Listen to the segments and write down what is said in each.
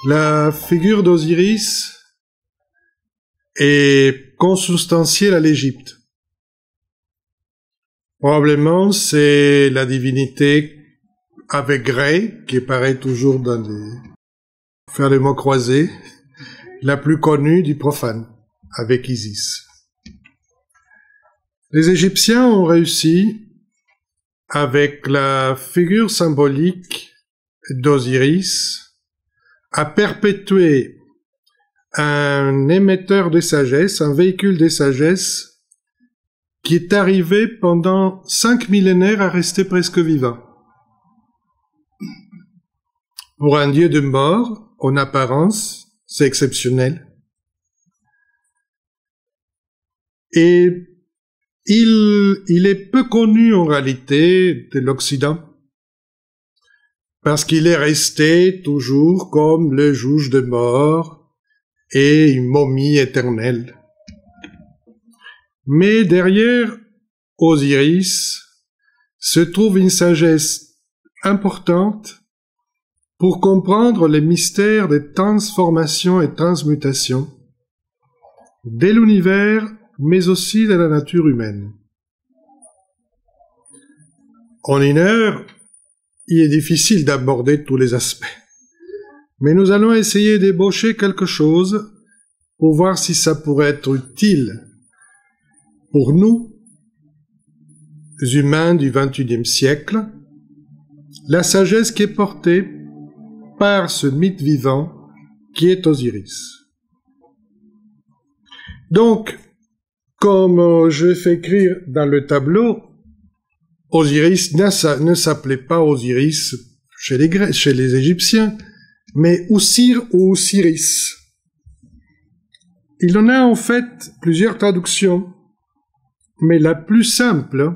La figure d'Osiris est consubstantielle à l'Égypte. Probablement, c'est la divinité avec Ré, qui apparaît toujours dans les... faire les mots croisés, la plus connue du profane, avec Isis. Les Égyptiens ont réussi, avec la figure symbolique d'Osiris, à perpétuer un émetteur de sagesse, un véhicule de sagesse, qui est arrivé pendant 5 millénaires à rester presque vivant. Pour un dieu de mort, en apparence, c'est exceptionnel. Et il est peu connu en réalité de l'Occident, parce qu'il est resté toujours comme le juge de mort et une momie éternelle. Mais derrière Osiris se trouve une sagesse importante pour comprendre les mystères des transformations et transmutations de l'univers, mais aussi de la nature humaine. En une heure, il est difficile d'aborder tous les aspects, mais nous allons essayer d'ébaucher quelque chose pour voir si ça pourrait être utile pour nous, humains du XXIe siècle, la sagesse qui est portée par ce mythe vivant qui est Osiris. Donc, comme je fais écrire dans le tableau, Osiris ne s'appelait pas Osiris chez les Grecs, chez les Égyptiens, mais Osir ou Osiris. Il en a en fait plusieurs traductions, mais la plus simple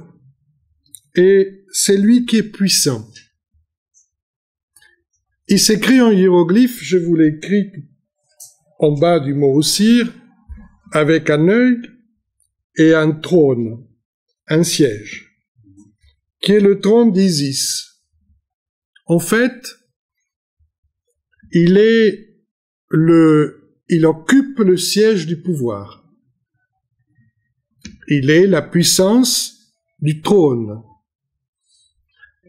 est celui qui est puissant. Il s'écrit en hiéroglyphe, je vous l'écris en bas du mot Osir, avec un œil et un trône, un siège, qui est le trône d'Isis. En fait, il occupe le siège du pouvoir. Il est la puissance du trône.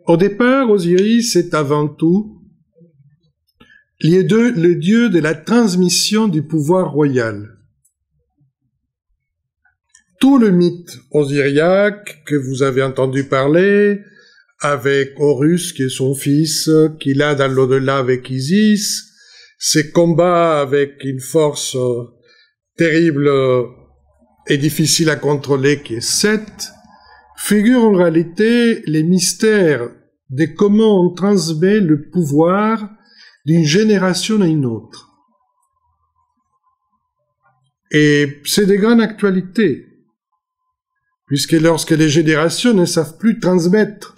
Au départ, Osiris est avant tout le dieu de la transmission du pouvoir royal. Tout le mythe osiriaque que vous avez entendu parler, avec Horus qui est son fils, qu'il a dans l'au-delà avec Isis, ses combats avec une force terrible et difficile à contrôler qui est Seth, figurent en réalité les mystères de comment on transmet le pouvoir d'une génération à une autre. Et c'est de grande actualité, puisque lorsque les générations ne savent plus transmettre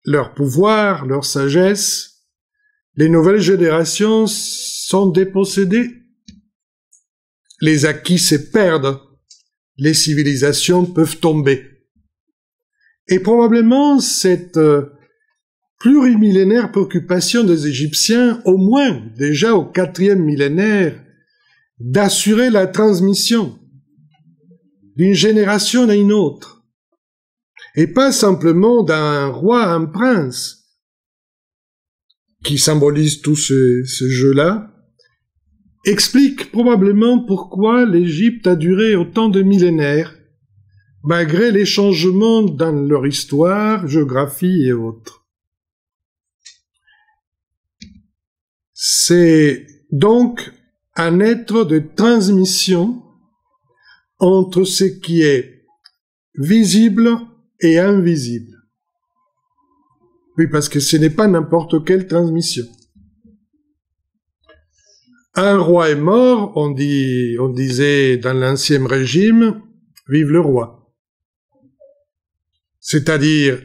leur pouvoir, leur sagesse, les nouvelles générations sont dépossédées. Les acquis se perdent, les civilisations peuvent tomber. Et probablement cette plurimillénaire préoccupation des Égyptiens, au moins déjà au 4e millénaire, d'assurer la transmission d'une génération à une autre, et pas simplement d'un roi à un prince, qui symbolise tout ce jeu-là, explique probablement pourquoi l'Égypte a duré autant de millénaires, malgré les changements dans leur histoire, géographie et autres. C'est donc un être de transmission entre ce qui est visible et invisible. Oui, parce que ce n'est pas n'importe quelle transmission. Un roi est mort, on disait dans l'Ancien Régime, vive le roi. C'est-à-dire,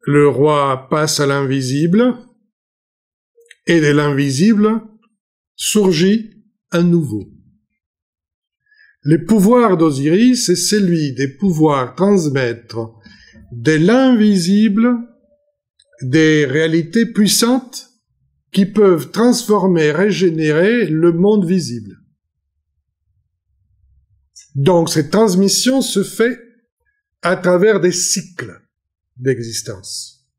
le roi passe à l'invisible, et de l'invisible surgit un nouveau. Le pouvoir d'Osiris est celui de pouvoir transmettre de l'invisible des réalités puissantes qui peuvent transformer, régénérer le monde visible. Donc cette transmission se fait à travers des cycles d'existence,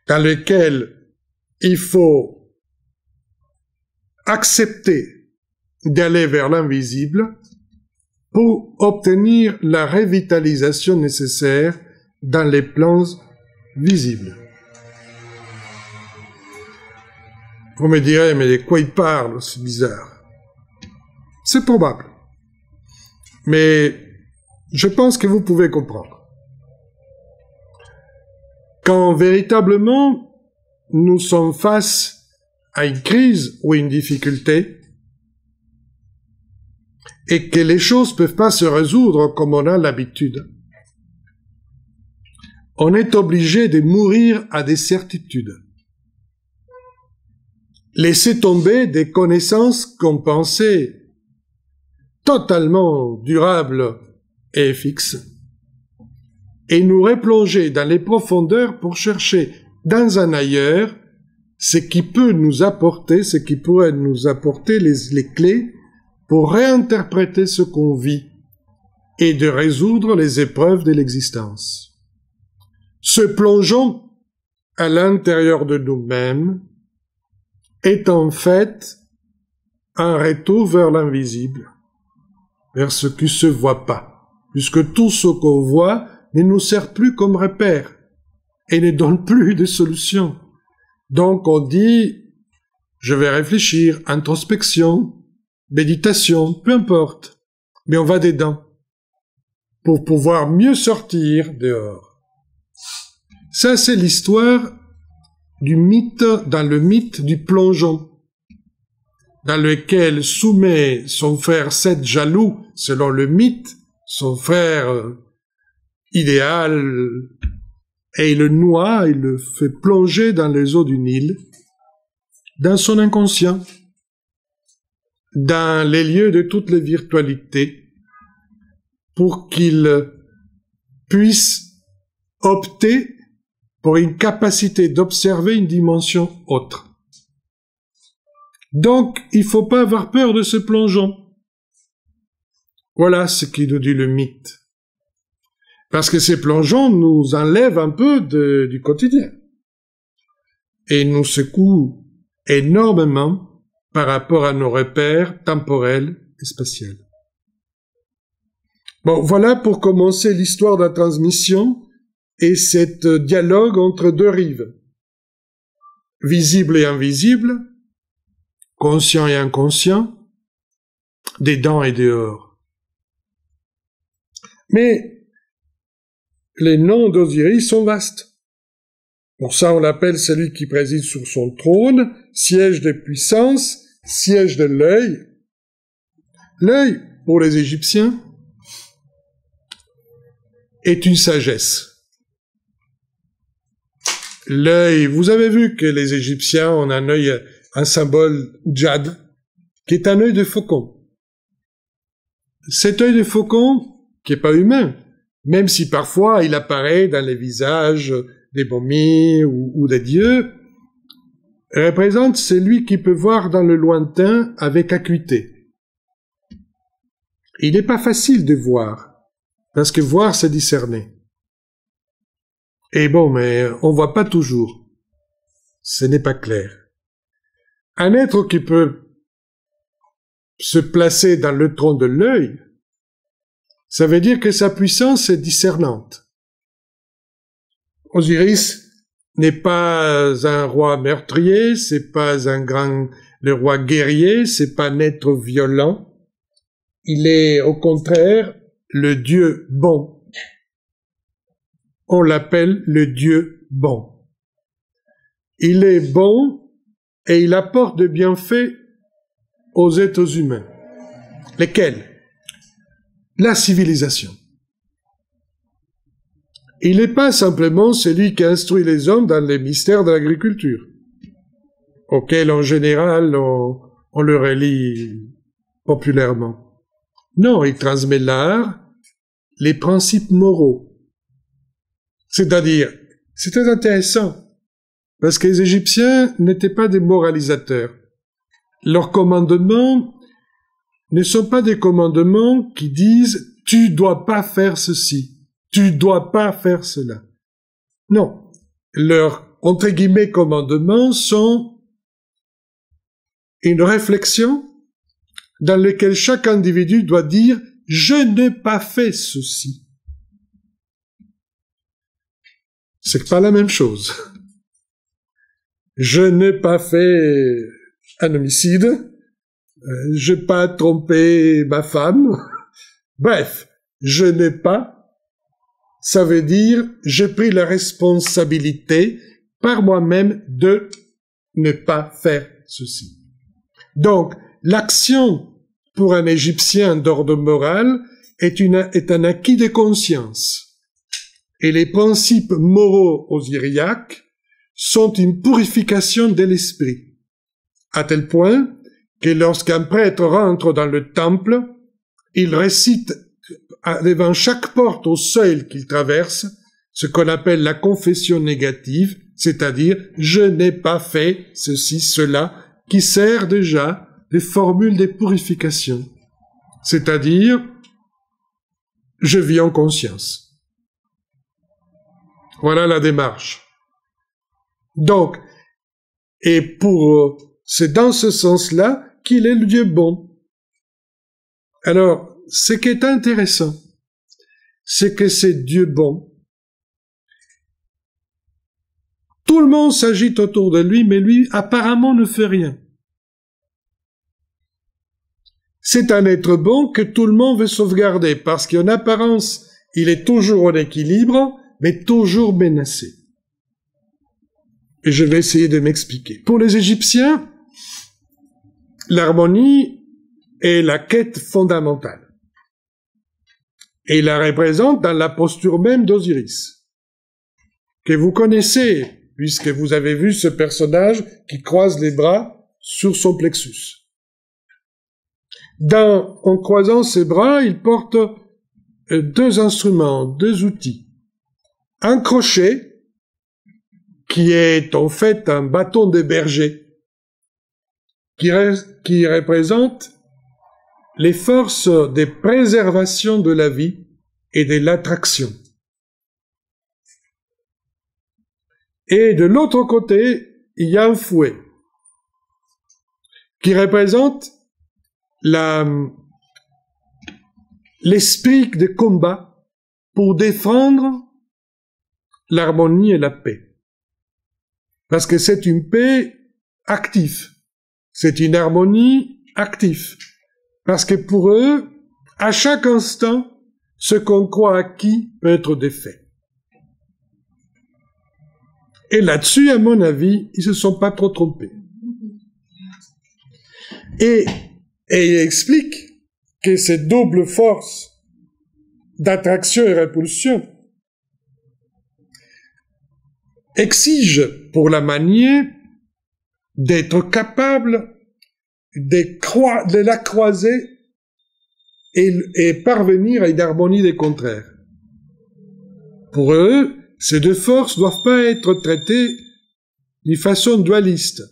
dans lesquels il faut accepter d'aller vers l'invisible pour obtenir la revitalisation nécessaire dans les plans visibles. Vous me direz, mais de quoi il parle, c'est bizarre. C'est probable. Mais je pense que vous pouvez comprendre. Quand véritablement nous sommes face à une crise ou une difficulté, et que les choses ne peuvent pas se résoudre comme on a l'habitude, on est obligé de mourir à des certitudes. Laisser tomber des connaissances qu'on pensait totalement durables et fixes, et nous replonger dans les profondeurs pour chercher dans un ailleurs ce qui peut nous apporter, ce qui pourrait nous apporter les clés pour réinterpréter ce qu'on vit et de résoudre les épreuves de l'existence. Ce plongeon à l'intérieur de nous-mêmes est en fait un retour vers l'invisible, vers ce qui ne se voit pas, puisque tout ce qu'on voit ne nous sert plus comme repère et ne donne plus de solution. Donc on dit, je vais réfléchir, introspection, méditation, peu importe, mais on va dedans pour pouvoir mieux sortir dehors. Ça, c'est l'histoire du mythe, dans le mythe du plongeon, dans lequel soumet son frère Seth jaloux, selon le mythe, son frère idéal, et il le noie, il le fait plonger dans les eaux du Nil, dans son inconscient, dans les lieux de toutes les virtualités, pour qu'il puisse opter pour une capacité d'observer une dimension autre. Donc, il ne faut pas avoir peur de ce plongeon. Voilà ce qui nous dit le mythe. Parce que ces plongeons nous enlèvent un peu du quotidien et nous secouent énormément par rapport à nos repères temporels et spatials. Bon, voilà pour commencer l'histoire de la transmission et cet dialogue entre deux rives, visible et invisible, conscient et inconscient, dedans et dehors. Mais les noms d'Osiris sont vastes. Pour ça, on l'appelle celui qui préside sur son trône, siège de puissance, siège de l'œil. L'œil, pour les Égyptiens, est une sagesse. L'œil, vous avez vu que les Égyptiens ont un œil, un symbole djad, qui est un œil de faucon. Cet œil de faucon, qui n'est pas humain, même si parfois il apparaît dans les visages des momies ou des dieux, représente celui qui peut voir dans le lointain avec acuité. Il n'est pas facile de voir, parce que voir, c'est discerner. Et bon, mais on voit pas toujours. Ce n'est pas clair. Un être qui peut se placer dans le tronc de l'œil, ça veut dire que sa puissance est discernante. Osiris n'est pas un roi meurtrier, c'est pas le roi guerrier, c'est pas un être violent. Il est au contraire le Dieu bon. On l'appelle le Dieu bon. Il est bon et il apporte de bienfaits aux êtres humains. Lesquels? La civilisation. Il n'est pas simplement celui qui instruit les hommes dans les mystères de l'agriculture, auxquels en général on le relie populairement. Non, il transmet l'art, les principes moraux. C'est-à-dire, c'est très intéressant. parce que les Égyptiens n'étaient pas des moralisateurs. Leurs commandements ne sont pas des commandements qui disent « tu dois pas faire ceci, tu dois pas faire cela ». Non, leurs, entre guillemets, commandements sont une réflexion dans laquelle chaque individu doit dire « je n'ai pas fait ceci ». C'est pas la même chose. Je n'ai pas fait un homicide, je n'ai pas trompé ma femme. Bref, je n'ai pas, ça veut dire j'ai pris la responsabilité par moi-même de ne pas faire ceci. Donc, l'action pour un Égyptien d'ordre moral est un acquis de conscience. Et les principes moraux osiriaques sont une purification de l'esprit, à tel point que lorsqu'un prêtre rentre dans le temple, il récite devant chaque porte au seuil qu'il traverse ce qu'on appelle la confession négative, c'est-à-dire « je n'ai pas fait ceci, cela », qui sert déjà de formule de purification, c'est-à-dire « je vis en conscience ». Voilà la démarche. Donc, et c'est dans ce sens-là qu'il est le Dieu bon. Alors, ce qui est intéressant, c'est que c'est Dieu bon. Tout le monde s'agite autour de lui, mais lui, apparemment, ne fait rien. C'est un être bon que tout le monde veut sauvegarder, parce qu'en apparence, il est toujours en équilibre, mais toujours menacé. Et je vais essayer de m'expliquer. Pour les Égyptiens, l'harmonie est la quête fondamentale. Et il la représente dans la posture même d'Osiris, que vous connaissez, puisque vous avez vu ce personnage qui croise les bras sur son plexus. En croisant ses bras, il porte deux instruments, deux outils. Un crochet, qui est en fait un bâton de berger, qui représente les forces de préservation de la vie et de l'attraction. Et de l'autre côté, il y a un fouet, qui représente l'esprit de combat pour défendre l'harmonie et la paix. Parce que c'est une paix active. C'est une harmonie active. Parce que pour eux, à chaque instant, ce qu'on croit acquis peut être défait. Et là-dessus, à mon avis, ils se sont pas trop trompés. Et il explique que cette double force d'attraction et répulsion exige pour la manier d'être capable de la croiser et parvenir à une harmonie des contraires. Pour eux, ces deux forces ne doivent pas être traitées d'une façon dualiste,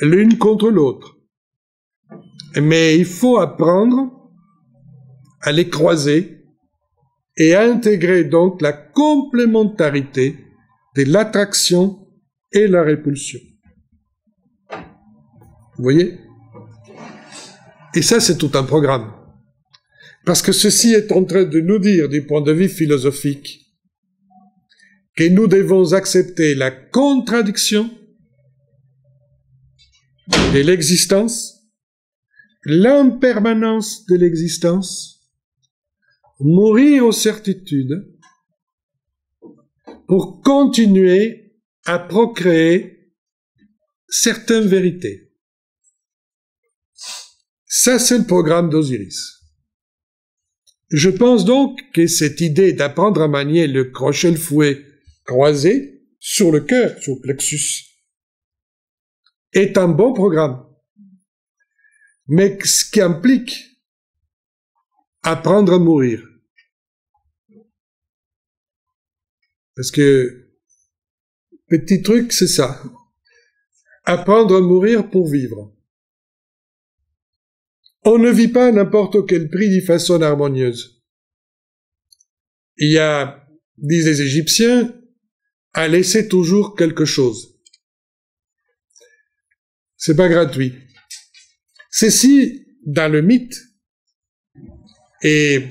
l'une contre l'autre. Mais il faut apprendre à les croiser et à intégrer donc la complémentarité de l'attraction et la répulsion. Vous voyez? Et ça, c'est tout un programme. Parce que ceci est en train de nous dire, du point de vue philosophique, que nous devons accepter la contradiction de l'existence, l'impermanence de l'existence, mourir aux certitudes pour continuer à procréer certaines vérités. Ça, c'est le programme d'Osiris. Je pense donc que cette idée d'apprendre à manier le crochet, le fouet croisé sur le cœur, sur le plexus, est un bon programme. Mais ce qui implique apprendre à mourir. Parce que petit truc, c'est ça. Apprendre à mourir pour vivre. On ne vit pas à n'importe quel prix d'une façon harmonieuse. Il y a, disent les Égyptiens, à laisser toujours quelque chose. C'est pas gratuit. Ceci, dans le mythe, est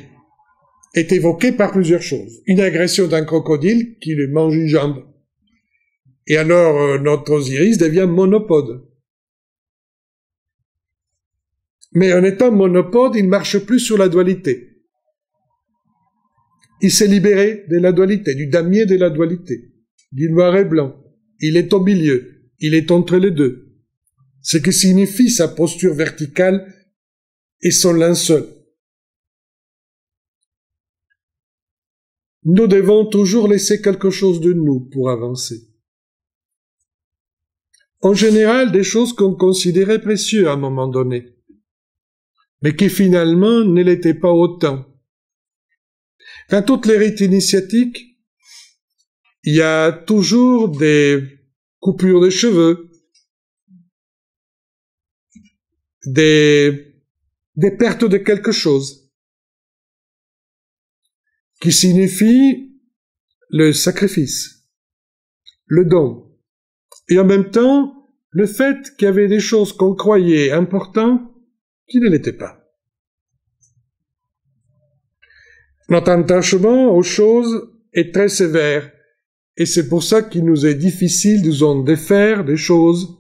évoqué par plusieurs choses. Une agression d'un crocodile qui lui mange une jambe. Et alors, notre Osiris devient monopode. Mais en étant monopode, il ne marche plus sur la dualité. Il s'est libéré de la dualité, du damier de la dualité, du noir et blanc. Il est au milieu, il est entre les deux. Ce que signifie sa posture verticale et son linceul. Nous devons toujours laisser quelque chose de nous pour avancer. En général, des choses qu'on considérait précieuses à un moment donné, mais qui finalement ne l'étaient pas autant. Dans toute les rites initiatiques, il y a toujours des coupures de cheveux, des pertes de quelque chose, qui signifie le sacrifice, le don, et en même temps, le fait qu'il y avait des choses qu'on croyait importantes qui ne l'étaient pas. Notre attachement aux choses est très sévère, et c'est pour ça qu'il nous est difficile de nous en défaire des choses,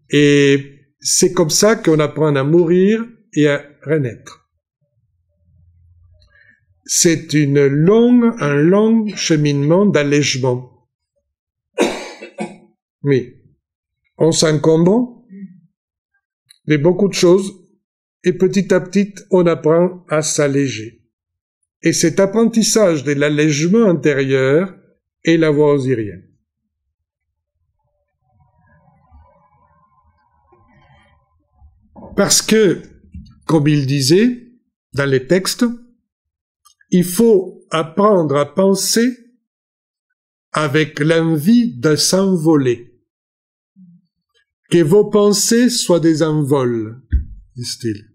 et c'est comme ça qu'on apprend à mourir et à renaître. C'est un long cheminement d'allègement. Oui. On s'encombre de beaucoup de choses et petit à petit, on apprend à s'alléger. Et cet apprentissage de l'allègement intérieur est la voie osirienne. Parce que, comme il disait dans les textes, il faut apprendre à penser avec l'envie de s'envoler. Que vos pensées soient des envols, disent-ils.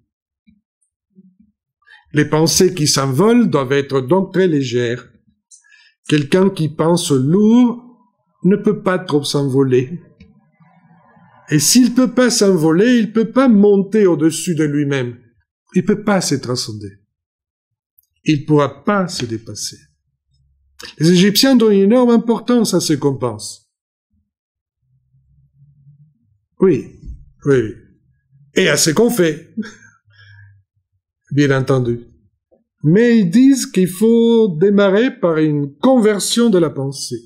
Les pensées qui s'envolent doivent être donc très légères. Quelqu'un qui pense lourd ne peut pas trop s'envoler. Et s'il ne peut pas s'envoler, il ne peut pas monter au-dessus de lui-même. Il ne peut pas se transcender. Il ne pourra pas se dépasser. Les Égyptiens donnent une énorme importance à ce qu'on pense. Oui. Et à ce qu'on fait. Bien entendu. Mais ils disent qu'il faut démarrer par une conversion de la pensée,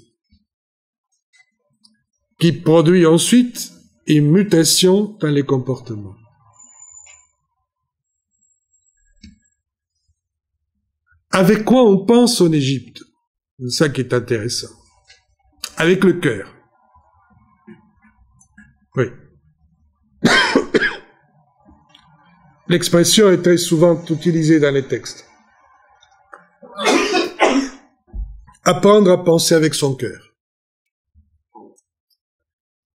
qui produit ensuite une mutation dans les comportements. Avec quoi on pense en Égypte? C'est ça qui est intéressant. Avec le cœur. Oui. L'expression est très souvent utilisée dans les textes. Apprendre à penser avec son cœur.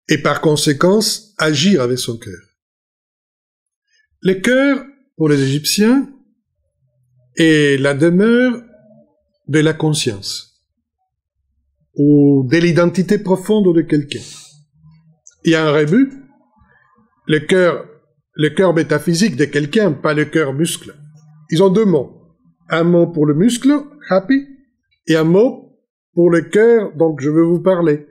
Et par conséquence, agir avec son cœur. Le cœur, pour les Égyptiens, est la demeure de la conscience, ou de l'identité profonde de quelqu'un. Il y a un rebut, le cœur métaphysique de quelqu'un, pas le cœur muscle. Ils ont deux mots. Un mot pour le muscle, happy, et un mot pour le cœur, donc je veux vous parler,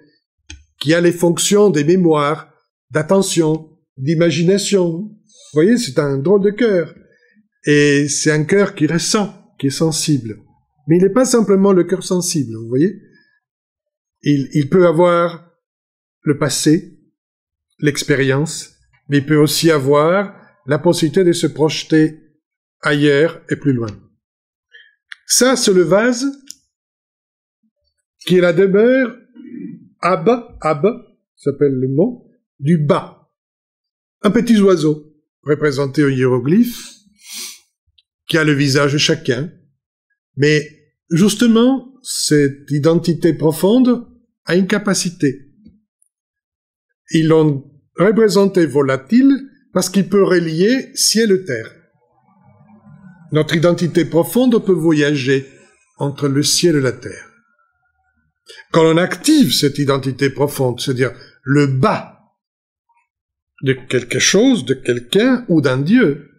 qui a les fonctions des mémoires, d'attention, d'imagination. Vous voyez, c'est un drôle de cœur. Et c'est un cœur qui ressent, qui est sensible. Mais il n'est pas simplement le cœur sensible, vous voyez. Il peut avoir le passé, l'expérience, mais il peut aussi avoir la possibilité de se projeter ailleurs et plus loin. Ça, c'est le vase qui est la demeure Ab, s'appelle le mot, du bas. Un petit oiseau, représenté au hiéroglyphe, qui a le visage de chacun. Mais, justement, cette identité profonde a une capacité. Ils l'ont représenté volatile parce qu'il peut relier ciel et terre. Notre identité profonde peut voyager entre le ciel et la terre. Quand on active cette identité profonde, c'est-à-dire le bas de quelque chose, de quelqu'un ou d'un Dieu,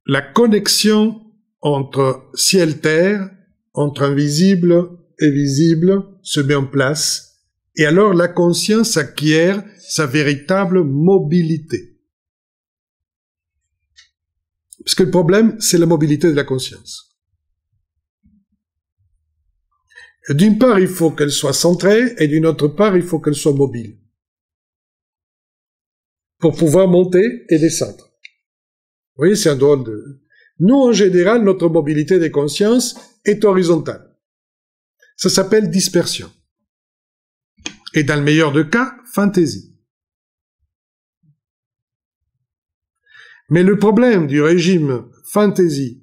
la connexion entre ciel-terre, entre invisible et visible se met en place, et alors la conscience acquiert sa véritable mobilité. Parce que le problème, c'est la mobilité de la conscience. D'une part, il faut qu'elle soit centrée, et d'une autre part, il faut qu'elle soit mobile. Pour pouvoir monter et descendre. Vous voyez, c'est un drôle de... Nous, en général, notre mobilité des consciences est horizontale. Ça s'appelle dispersion. Et dans le meilleur des cas, fantaisie. Mais le problème du régime fantaisie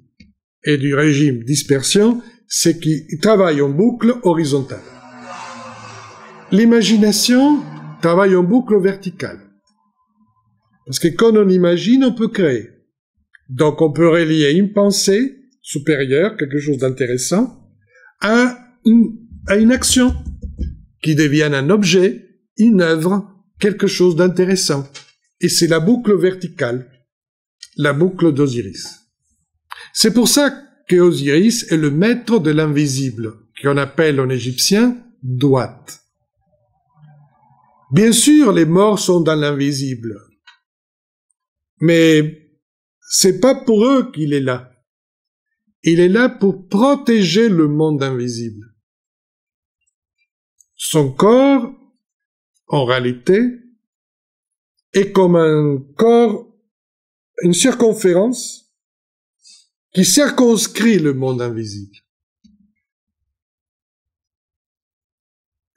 et du régime dispersion, c'est qu'ils travaillent en boucle horizontale. L'imagination travaille en boucle verticale. Parce que quand on imagine, on peut créer. Donc on peut relier une pensée supérieure, quelque chose d'intéressant, à une action qui devienne un objet, une œuvre, quelque chose d'intéressant. Et c'est la boucle verticale, la boucle d'Osiris. C'est pour ça que Osiris est le maître de l'invisible, qu'on appelle en égyptien Duat. Bien sûr, les morts sont dans l'invisible, mais c'est pas pour eux qu'il est là. Il est là pour protéger le monde invisible. Son corps, en réalité, est comme un corps, une circonférence qui circonscrit le monde invisible.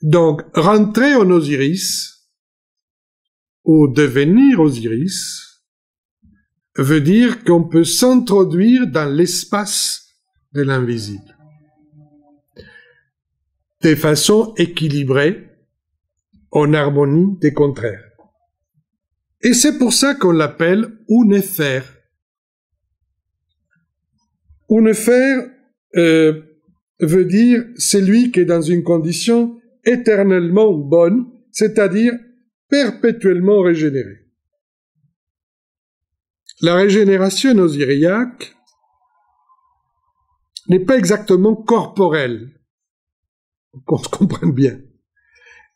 Donc, rentrer en Osiris, ou devenir Osiris, veut dire qu'on peut s'introduire dans l'espace de l'invisible, de façon équilibrée, en harmonie des contraires. Et c'est pour ça qu'on l'appelle Unefer. Unefer veut dire celui qui est dans une condition éternellement bonne, c'est-à-dire perpétuellement régénéré. La régénération osiriaque n'est pas exactement corporelle, qu'on se comprenne bien.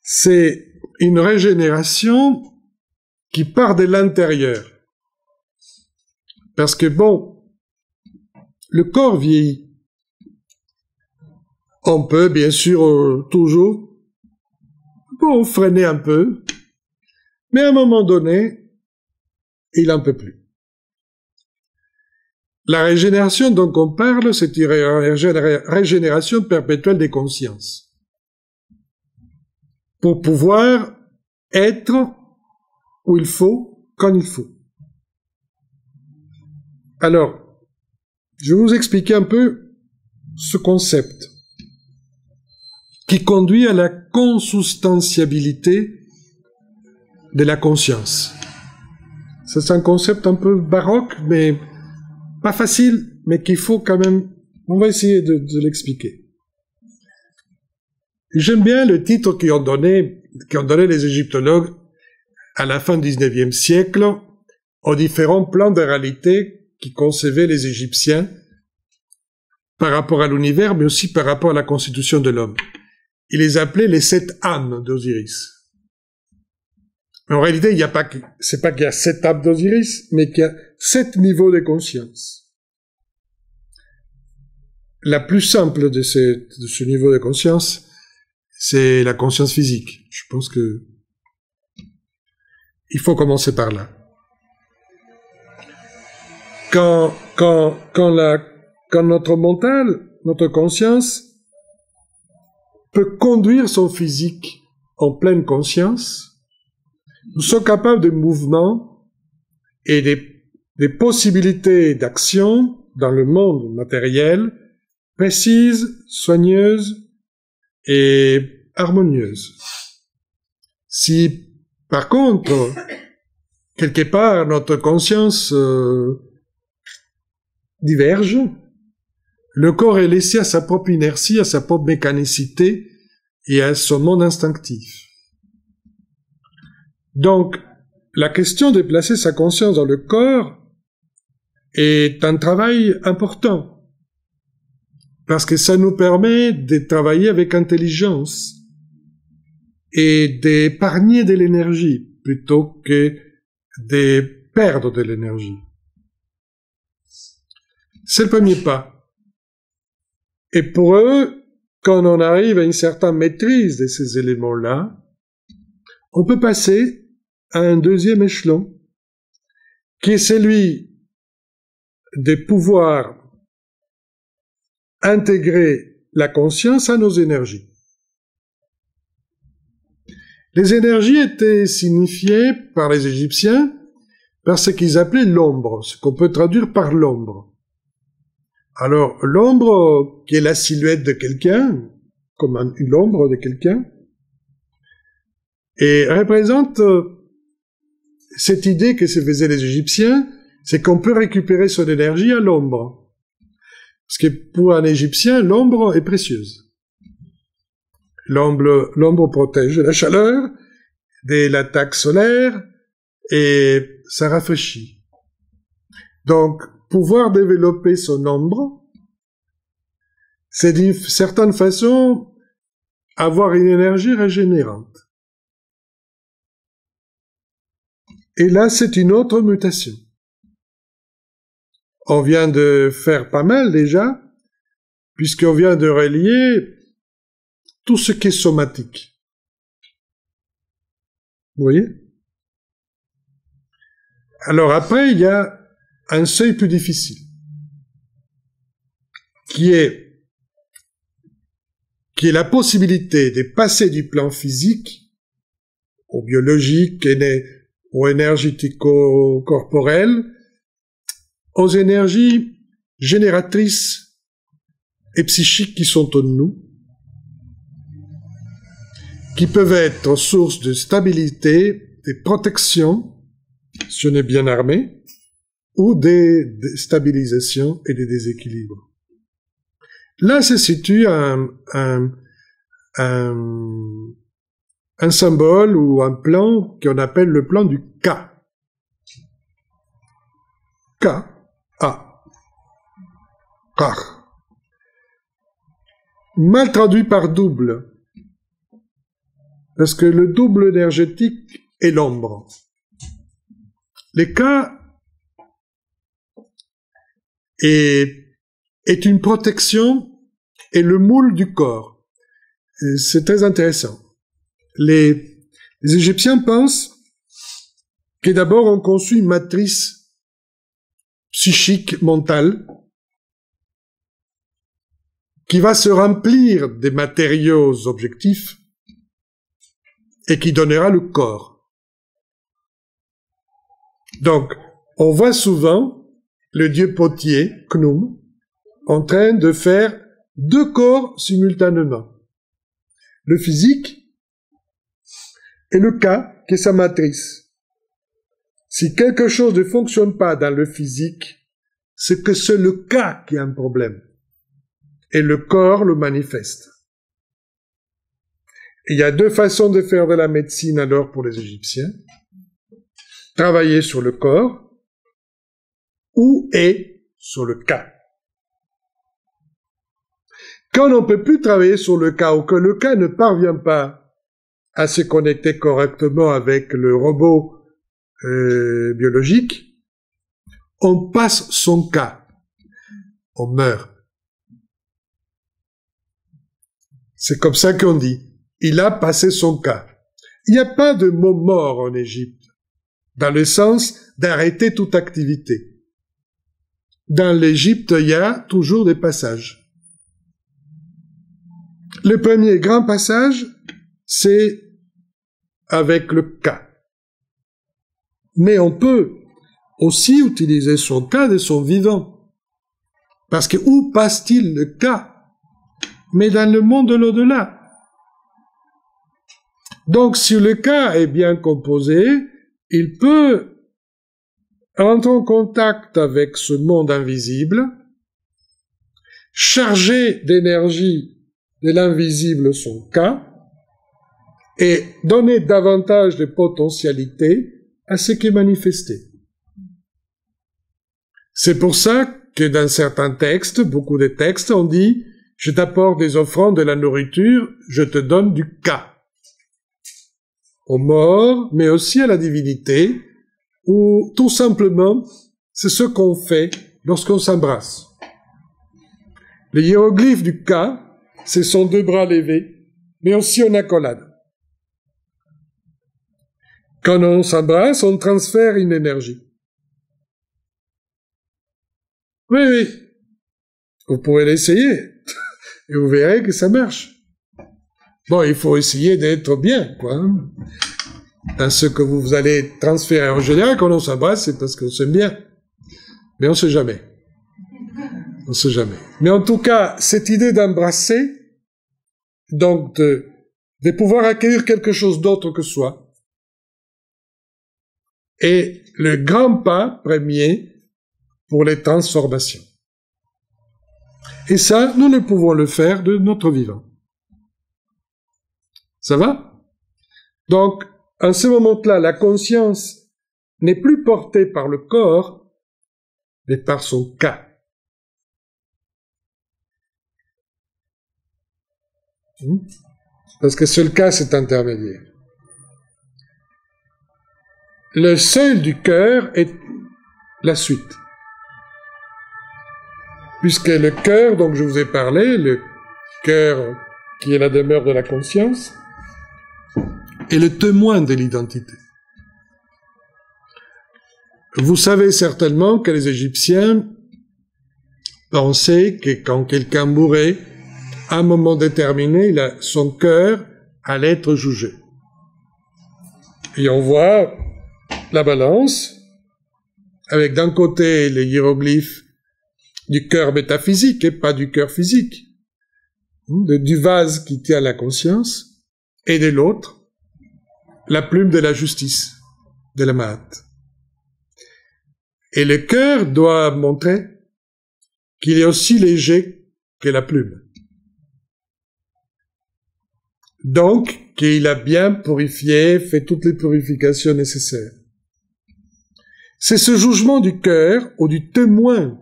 C'est une régénération qui part de l'intérieur. Parce que bon, le corps vieillit. On peut bien sûr toujours freiner un peu, mais à un moment donné, il n'en peut plus. La régénération dont on parle, c'est une régénération perpétuelle des consciences. Pour pouvoir être où il faut, quand il faut. Alors, je vais vous expliquer un peu ce concept qui conduit à la consubstantiabilité de la conscience. C'est un concept un peu baroque, mais pas facile, mais qu'il faut quand même... On va essayer de l'expliquer. J'aime bien le titre qu'ont donné les égyptologues à la fin du XIXe siècle aux différents plans de réalité qui concevaient les Égyptiens par rapport à l'univers, mais aussi par rapport à la constitution de l'homme. Ils les appelaient les 7 âmes d'Osiris. En réalité, c'est pas qu'il y a 7 âmes d'Osiris, mais qu'il y a 7 niveaux de conscience. La plus simple de ce niveau de conscience, c'est la conscience physique. Je pense que il faut commencer par là. Quand notre mental, notre conscience, peut conduire son physique en pleine conscience, nous sommes capables de mouvements et des possibilités d'action dans le monde matériel précises, soigneuses et harmonieuse. Si, par contre, quelque part, notre conscience diverge, le corps est laissé à sa propre inertie, à sa propre mécanicité et à son monde instinctif. Donc, la question de placer sa conscience dans le corps est un travail important, parce que ça nous permet de travailler avec intelligence et d'épargner de l'énergie plutôt que de perdre de l'énergie. C'est le premier pas. Et pour eux, quand on arrive à une certaine maîtrise de ces éléments-là, on peut passer à un deuxième échelon, qui est celui de pouvoir intégrer la conscience à nos énergies. Les énergies étaient signifiées par les Égyptiens par ce qu'ils appelaient l'ombre, ce qu'on peut traduire par l'ombre. Alors, l'ombre, qui est la silhouette de quelqu'un, comme l'ombre de quelqu'un, et représente cette idée que se faisaient les Égyptiens, c'est qu'on peut récupérer son énergie à l'ombre. Parce que pour un Égyptien, l'ombre est précieuse. L'ombre protège de la chaleur, de l'attaque solaire, et ça rafraîchit. Donc, pouvoir développer son ombre, c'est d'une certaine façon avoir une énergie régénérante. Et là, c'est une autre mutation. On vient de faire pas mal déjà, puisqu'on vient de relier tout ce qui est somatique. Vous voyez? Alors après, il y a un seuil plus difficile, qui est la possibilité de passer du plan physique au biologique, au énergético-corporel, aux énergies génératrices et psychiques qui sont en nous, qui peuvent être source de stabilité, de protection, si on est bien armé, ou des déstabilisations et des déséquilibres. Là se situe un symbole ou un plan qu'on appelle le plan du K. K-A. Kar. Mal traduit par double. Parce que le double énergétique est l'ombre. Le K est une protection et le moule du corps. C'est très intéressant. Les Égyptiens pensent que d'abord on conçut une matrice psychique, mentale, qui va se remplir des matériaux objectifs et qui donnera le corps. Donc, on voit souvent le dieu potier, Khnum, en train de faire deux corps simultanément. Le physique et le K, qui est sa matrice. Si quelque chose ne fonctionne pas dans le physique, c'est que c'est le K qui a un problème. Et le corps le manifeste. Il y a deux façons de faire de la médecine alors pour les Égyptiens. Travailler sur le corps ou sur le K. Quand on ne peut plus travailler sur le K ou que le K ne parvient pas à se connecter correctement avec le robot biologique, on passe son K. On meurt. C'est comme ça qu'on dit. Il a passé son K. Il n'y a pas de mot mort en Égypte, dans le sens d'arrêter toute activité. Dans l'Égypte, il y a toujours des passages. Le premier grand passage, c'est avec le K. Mais on peut aussi utiliser son K de son vivant. Parce que où passe-t-il le K? Mais dans le monde de l'au-delà. Donc, si le cas est bien composé, il peut entrer en contact avec ce monde invisible, charger d'énergie de l'invisible son cas, et donner davantage de potentialité à ce qui est manifesté. C'est pour ça que dans certains textes, beaucoup de textes, on dit « Je t'apporte des offrandes de la nourriture, je te donne du cas » aux morts, mais aussi à la divinité, ou tout simplement, c'est ce qu'on fait lorsqu'on s'embrasse. Le hiéroglyphe du cas, c'est son deux bras levés, mais aussi en accolade. Quand on s'embrasse, on transfère une énergie. Oui, oui. Vous pouvez l'essayer. Et vous verrez que ça marche. Bon, il faut essayer d'être bien, quoi. Hein. Dans ce que vous allez transférer. En général, quand on s'embrasse, c'est parce qu'on s'aime bien. Mais on ne sait jamais. On ne sait jamais. Mais en tout cas, cette idée d'embrasser, donc de pouvoir accueillir quelque chose d'autre que soi, est le grand pas premier pour les transformations. Et ça, nous ne pouvons le faire de notre vivant. Ça va? Donc, à ce moment-là, la conscience n'est plus portée par le corps, mais par son cas. Parce que seul cas, c'est intermédiaire. Le seul du cœur est la suite. Puisque le cœur, dont je vous ai parlé, le cœur qui est la demeure de la conscience, est le témoin de l'identité. Vous savez certainement que les Égyptiens pensaient que quand quelqu'un mourait, à un moment déterminé, son cœur allait être jugé. Et on voit la balance, avec d'un côté les hiéroglyphes du cœur métaphysique et pas du cœur physique, du vase qui tient la conscience, et de l'autre, la plume de la justice, de la Mahat. Et le cœur doit montrer qu'il est aussi léger que la plume. Donc, qu'il a bien purifié, fait toutes les purifications nécessaires. C'est ce jugement du cœur ou du témoin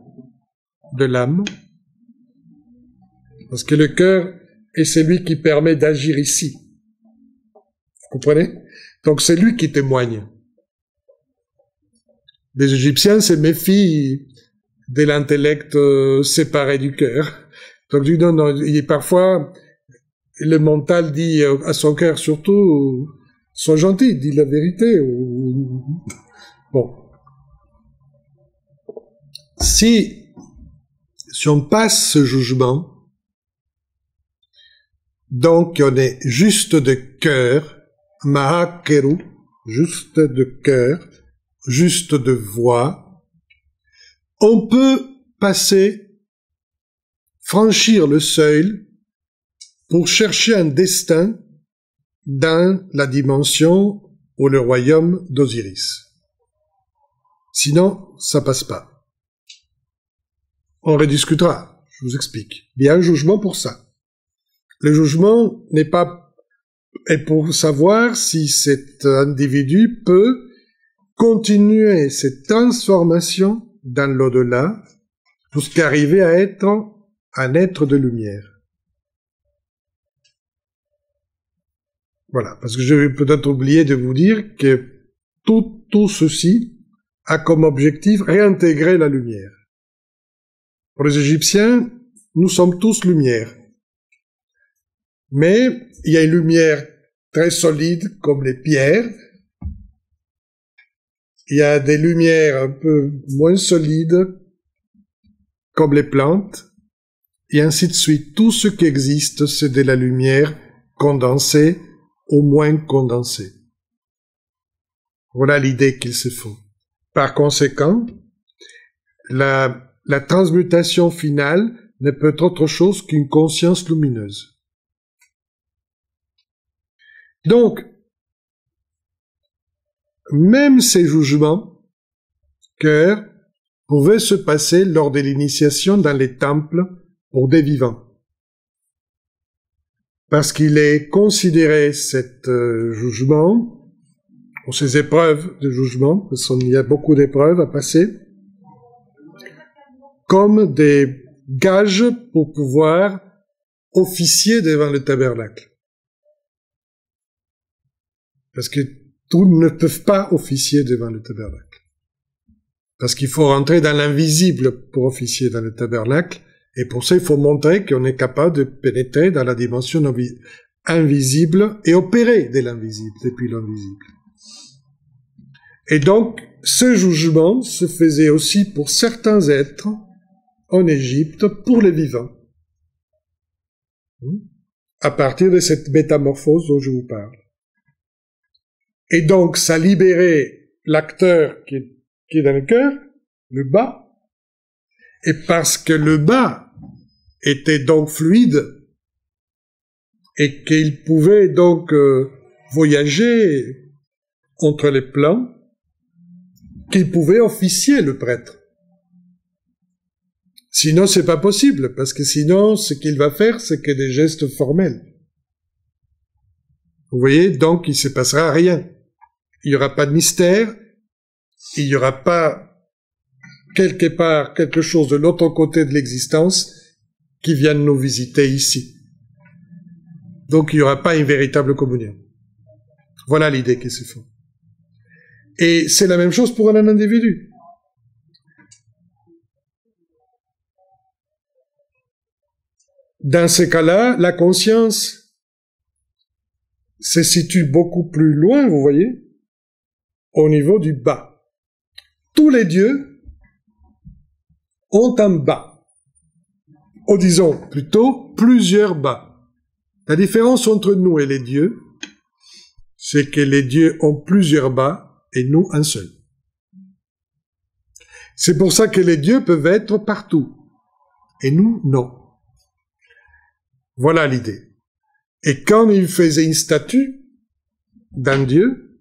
de l'âme, parce que le cœur est celui qui permet d'agir ici. Vous comprenez? Donc c'est lui qui témoigne. Les Égyptiens se méfient de l'intellect séparé du cœur. Donc non, parfois le mental dit à son cœur surtout, sois gentil, dis la vérité. Bon. Si on passe ce jugement, donc on est juste de cœur, mahakeru, juste de cœur, juste de voix, on peut franchir le seuil pour chercher un destin dans la dimension ou le royaume d'Osiris. Sinon, ça passe pas. On rediscutera, je vous explique. Il y a un jugement pour ça. Le jugement est pour savoir si cet individu peut continuer cette transformation dans l'au-delà jusqu'à arriver à être un être de lumière. Voilà, parce que je vais peut-être oublier de vous dire que tout ceci a comme objectif réintégrer la lumière. Pour les Égyptiens, nous sommes tous lumière. Mais il y a une lumière très solide comme les pierres. Il y a des lumières un peu moins solides comme les plantes. Et ainsi de suite. Tout ce qui existe, c'est de la lumière condensée, au moins condensée. Voilà l'idée qu'ils se font. Par conséquent, la transmutation finale ne peut être autre chose qu'une conscience lumineuse. Donc, même ces jugements, cœur, pouvaient se passer lors de l'initiation dans les temples pour des vivants. Parce qu'il est considéré cet jugement, ou ces épreuves de jugement, parce qu'il y a beaucoup d'épreuves à passer, comme des gages pour pouvoir officier devant le tabernacle. Parce que tous ne peuvent pas officier devant le tabernacle. Parce qu'il faut rentrer dans l'invisible pour officier dans le tabernacle, et pour ça il faut montrer qu'on est capable de pénétrer dans la dimension invisible et opérer de l'invisible, depuis l'invisible. Et donc, ce jugement se faisait aussi pour certains êtres en Égypte, pour les vivants. À partir de cette métamorphose dont je vous parle. Et donc, ça libérait l'acteur qui est dans le cœur, le bas, et parce que le bas était donc fluide, et qu'il pouvait donc voyager entre les plans, qu'il pouvait officier le prêtre. Sinon, c'est pas possible, parce que sinon, ce qu'il va faire, c'est que des gestes formels. Vous voyez, donc, il se passera rien. Il n'y aura pas de mystère, il n'y aura pas, quelque part, quelque chose de l'autre côté de l'existence qui vienne nous visiter ici. Donc, il n'y aura pas une véritable communion. Voilà l'idée qui se fait. Et c'est la même chose pour un individu. Dans ces cas-là, la conscience se situe beaucoup plus loin, vous voyez, au niveau du bas. Tous les dieux ont un bas. Ou disons, plutôt, plusieurs bas. La différence entre nous et les dieux, c'est que les dieux ont plusieurs bas et nous un seul. C'est pour ça que les dieux peuvent être partout. Et nous, non. Voilà l'idée. Et quand ils faisaient une statue d'un dieu,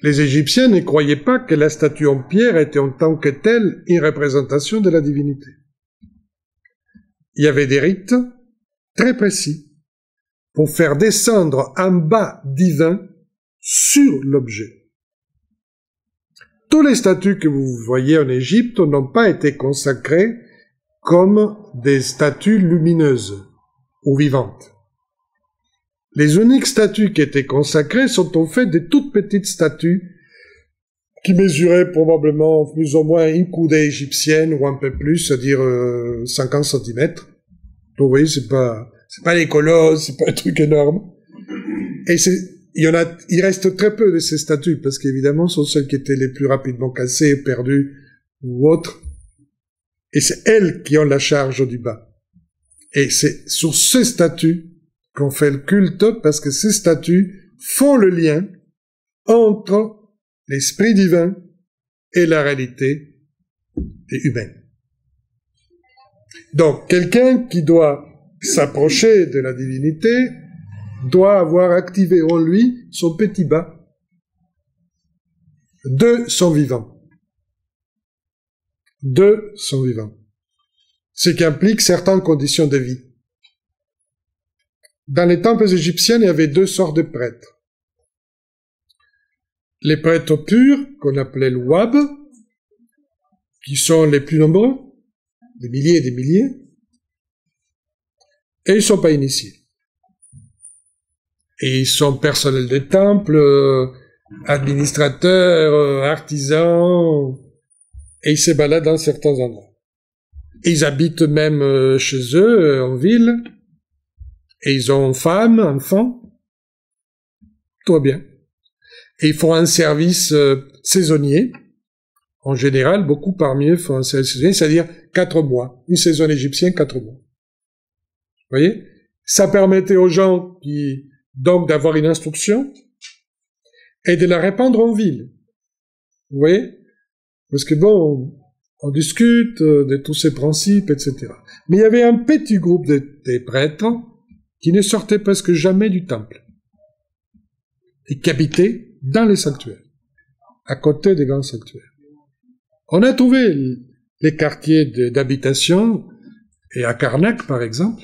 les Égyptiens ne croyaient pas que la statue en pierre était en tant que telle une représentation de la divinité. Il y avait des rites très précis pour faire descendre un bas divin sur l'objet. Tous les statues que vous voyez en Égypte n'ont pas été consacrées comme des statues lumineuses ou vivantes. Les uniques statues qui étaient consacrées sont en fait de toutes petites statues qui mesuraient probablement plus ou moins une coudée égyptienne ou un peu plus, c'est-à-dire 50 cm. Donc vous voyez, c'est pas les colosses, c'est pas un truc énorme. Et il reste très peu de ces statues, parce qu'évidemment, ce sont celles qui étaient les plus rapidement cassées, perdues, ou autres. Et c'est elles qui ont la charge du bas. Et c'est sur ces statues qu'on fait le culte, parce que ces statues font le lien entre l'esprit divin et la réalité humaine. Donc, quelqu'un qui doit s'approcher de la divinité doit avoir activé en lui son petit bas de son vivant. De son vivant. Ce qui implique certaines conditions de vie. Dans les temples égyptiens, il y avait deux sortes de prêtres. Les prêtres purs, qu'on appelait le Wab, qui sont les plus nombreux, des milliers et des milliers, et ils ne sont pas initiés. Et ils sont personnels des temples, administrateurs, artisans, et ils se baladent dans certains endroits. Et ils habitent même chez eux, en ville, et ils ont femme, enfants, tout va bien. Et ils font un service saisonnier. En général, beaucoup parmi eux font un service saisonnier, c'est-à-dire 4 mois. Une saison égyptienne, 4 mois. Vous voyez? Ça permettait aux gens donc d'avoir une instruction et de la répandre en ville. Vous voyez? Parce que bon, on discute de tous ces principes, etc. Mais il y avait un petit groupe des prêtres qui ne sortaient presque jamais du temple et qui habitaient dans les sanctuaires. à côté des grands sanctuaires. On a trouvé les quartiers d'habitation, et à Karnak, par exemple,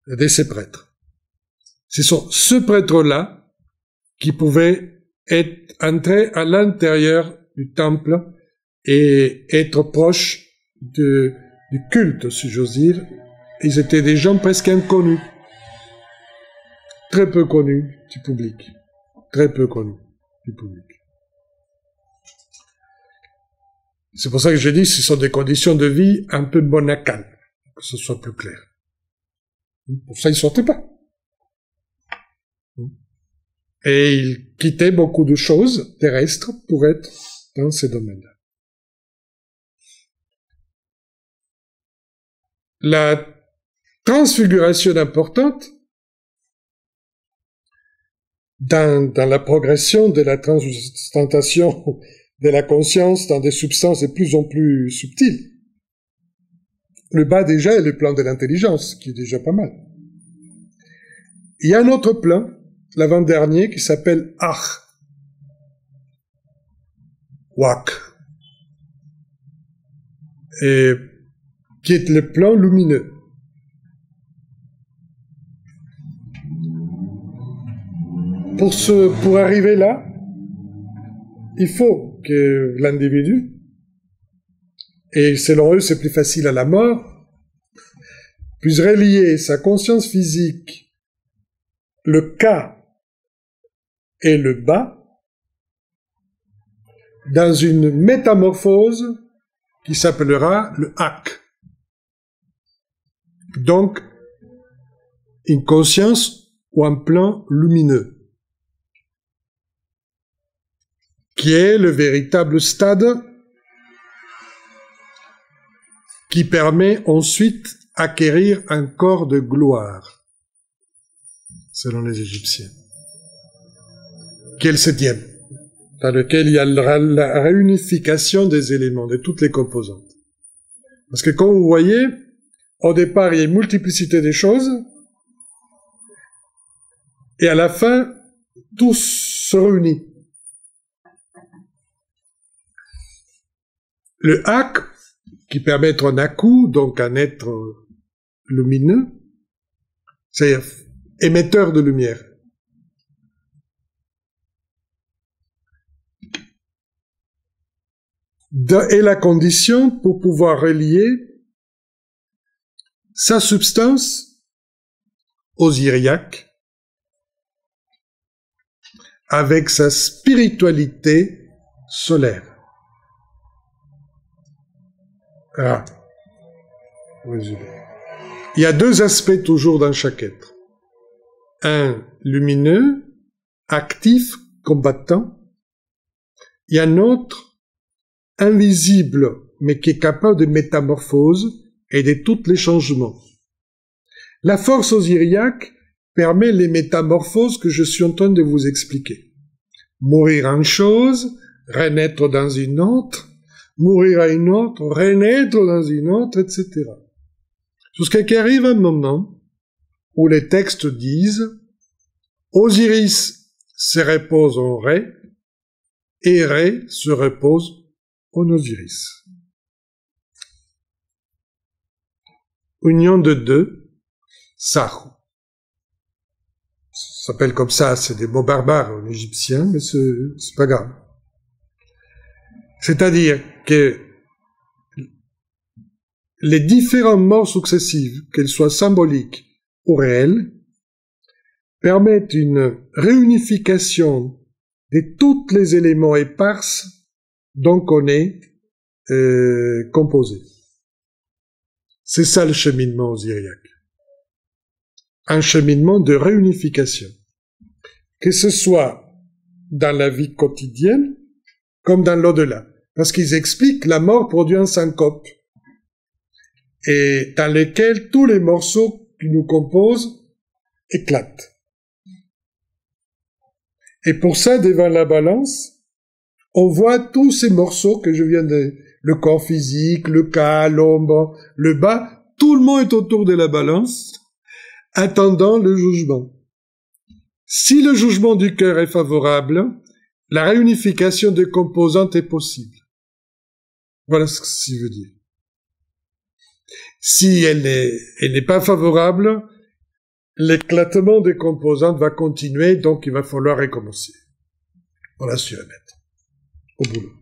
de ces prêtres. Ce sont ce prêtre-là qui pouvait entrer à l'intérieur du temple et être proche du culte, si j'ose dire. Ils étaient des gens presque inconnus, très peu connus du public, très peu connus du public. C'est pour ça que je dis que ce sont des conditions de vie un peu monacales, que ce soit plus clair. Pour ça, ils ne sortaient pas. Et ils quittaient beaucoup de choses terrestres pour être dans ces domaines-là. La transfiguration importante dans la progression de la transubstantation de la conscience dans des substances de plus en plus subtiles. Le bas déjà est le plan de l'intelligence, qui est déjà pas mal. Il y a un autre plan, l'avant-dernier, qui s'appelle Ach, Wak, et qui est le plan lumineux. Pour arriver là, il faut que l'individu, et selon eux c'est plus facile à la mort, puisse relier sa conscience physique, le Ka et le Ba, dans une métamorphose qui s'appellera le Ak. Donc, une conscience ou un plan lumineux, qui est le véritable stade qui permet ensuite d'acquérir un corps de gloire, selon les Égyptiens, qui est le 7e, dans lequel il y a la réunification des éléments, de toutes les composantes. Parce que comme vous voyez, au départ, il y a une multiplicité des choses, et à la fin, tout se réunit. Le Ak, qui permet d'être un Aku, donc un être lumineux, c'est-à-dire émetteur de lumière. Est la condition pour pouvoir relier sa substance osiriaque avec sa spiritualité solaire. Ah. Il y a deux aspects toujours dans chaque être. Un lumineux, actif, combattant. Il y a un autre invisible, mais qui est capable de métamorphose et de tous les changements. La force osiriaque permet les métamorphoses que je suis en train de vous expliquer. Mourir en chose, renaître dans une autre, mourir à une autre, renaître dans une autre, etc. Jusqu'à qu'arrive un moment où les textes disent Osiris se repose en Ré et Ré se repose en Osiris. Union de deux, Sahu. Ça s'appelle comme ça, c'est des mots barbares en égyptien, mais c'est pas grave. C'est-à-dire que les différentes morts successives, qu'elles soient symboliques ou réelles, permettent une réunification de tous les éléments épars dont on est composé. C'est ça le cheminement osiriaque. Un cheminement de réunification. Que ce soit dans la vie quotidienne, comme dans l'au-delà. Parce qu'ils expliquent la mort produit un syncope, et dans lequel tous les morceaux qui nous composent éclatent. Et pour ça, devant la balance, on voit tous ces morceaux que je viens de... Le corps physique, le cas, l'ombre, le bas, tout le monde est autour de la balance, attendant le jugement. Si le jugement du cœur est favorable, la réunification des composantes est possible. Voilà ce que ça veut dire. Si elle n'est pas favorable, l'éclatement des composantes va continuer, donc il va falloir recommencer. Voilà, sur net. Au boulot.